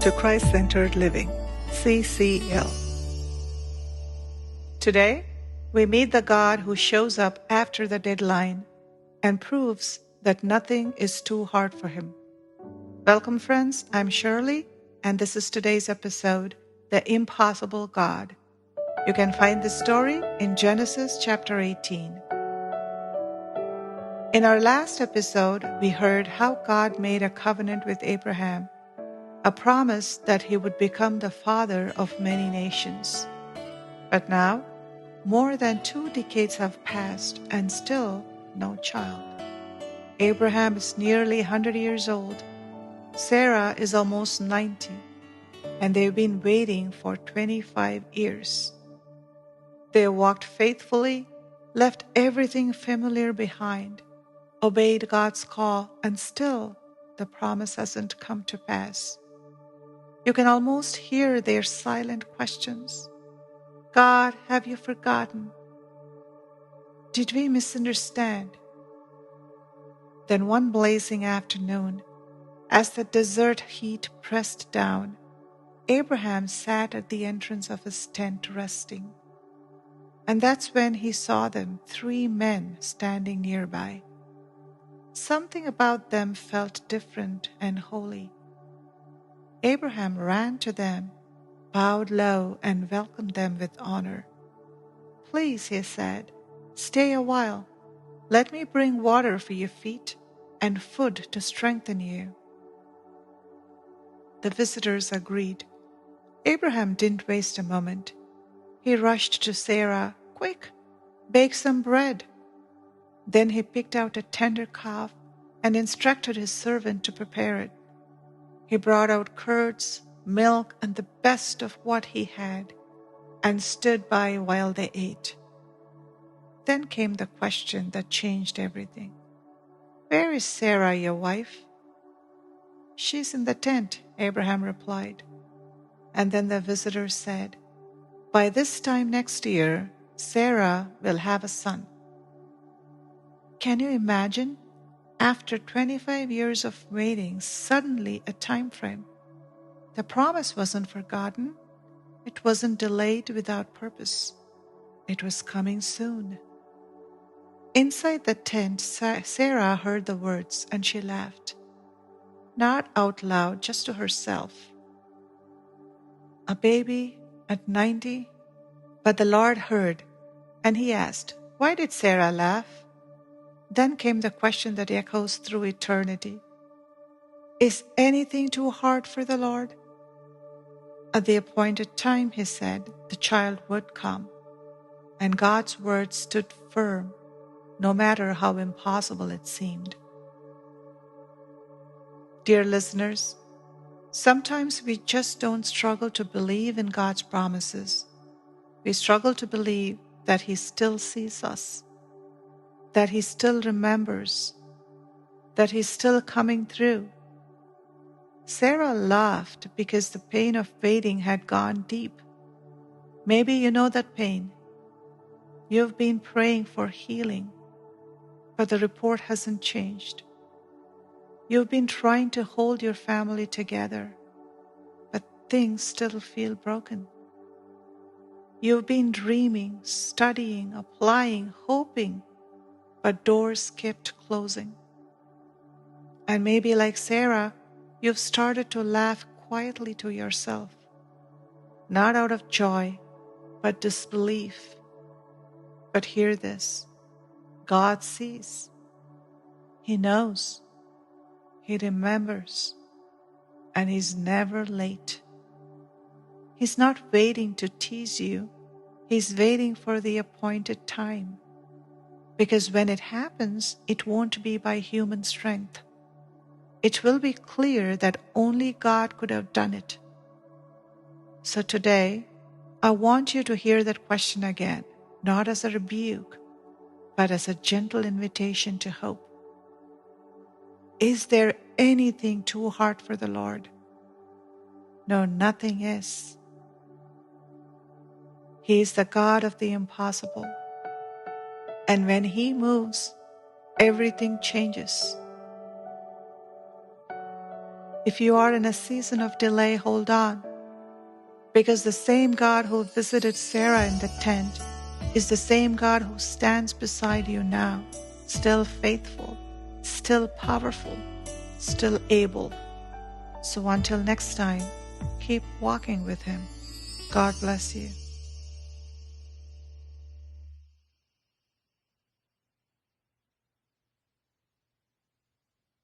to Christ-Centered Living, CCL. Today, we meet the God who shows up after the deadline and proves that nothing is too hard for him. Welcome, friends. I'm Shirley, and this is today's episode, The Impossible God. You can find this story in Genesis chapter 18. In our last episode, we heard how God made a covenant with Abraham, a promise that he would become the father of many nations. But now, more than 2 decades have passed and still no child. Abraham is nearly 100 years old. Sarah is almost 90, and they've been waiting for 25 years. They walked faithfully, left everything familiar behind, obeyed God's call, and still the promise hasn't come to pass. You can almost hear their silent questions. God, have you forgotten? Did we misunderstand? Then one blazing afternoon, as the desert heat pressed down, Abraham sat at the entrance of his tent resting. And that's when he saw them, 3 men standing nearby. Something about them felt different and holy. Abraham ran to them, bowed low, and welcomed them with honor. "Please," he said, "stay a while. Let me bring water for your feet and food to strengthen you." The visitors agreed. Abraham didn't waste a moment. He rushed to Sarah. "Quick, bake some bread." Then he picked out a tender calf and instructed his servant to prepare it. He brought out curds, milk, and the best of what he had, and stood by while they ate. Then came the question that changed everything. "Where is Sarah, your wife?" "She's in the tent," Abraham replied. And then the visitor said, "By this time next year, Sarah will have a son." Can you imagine? After 25 years of waiting, suddenly a time frame. The promise wasn't forgotten. It wasn't delayed without purpose. It was coming soon. Inside the tent, Sarah heard the words and she laughed. Not out loud, just to herself. A baby at 90? But the Lord heard, and he asked, "Why did Sarah laugh?" Then came the question that echoes through eternity. Is anything too hard for the Lord? At the appointed time, he said, the child would come. And God's word stood firm, no matter how impossible it seemed. Dear listeners, sometimes we just don't struggle to believe in God's promises. We struggle to believe that He still sees us, that He still remembers, that He's still coming through. Sarah laughed because the pain of waiting had gone deep. Maybe you know that pain. You've been praying for healing, but the report hasn't changed. You've been trying to hold your family together, but things still feel broken. You've been dreaming, studying, applying, hoping, but doors kept closing. And maybe like Sarah, you've started to laugh quietly to yourself, not out of joy, but disbelief. But hear this, God sees. He knows. He remembers. And He's never late. He's not waiting to tease you. He's waiting for the appointed time. Because when it happens, it won't be by human strength. It will be clear that only God could have done it. So today, I want you to hear that question again, not as a rebuke, but as a gentle invitation to hope. Is there anything too hard for the Lord? No, nothing is. He is the God of the impossible. And when He moves, everything changes. If you are in a season of delay, hold on, because the same God who visited Sarah in the tent is the same God who stands beside you now, still faithful, still powerful, still able. So until next time, keep walking with Him. God bless you.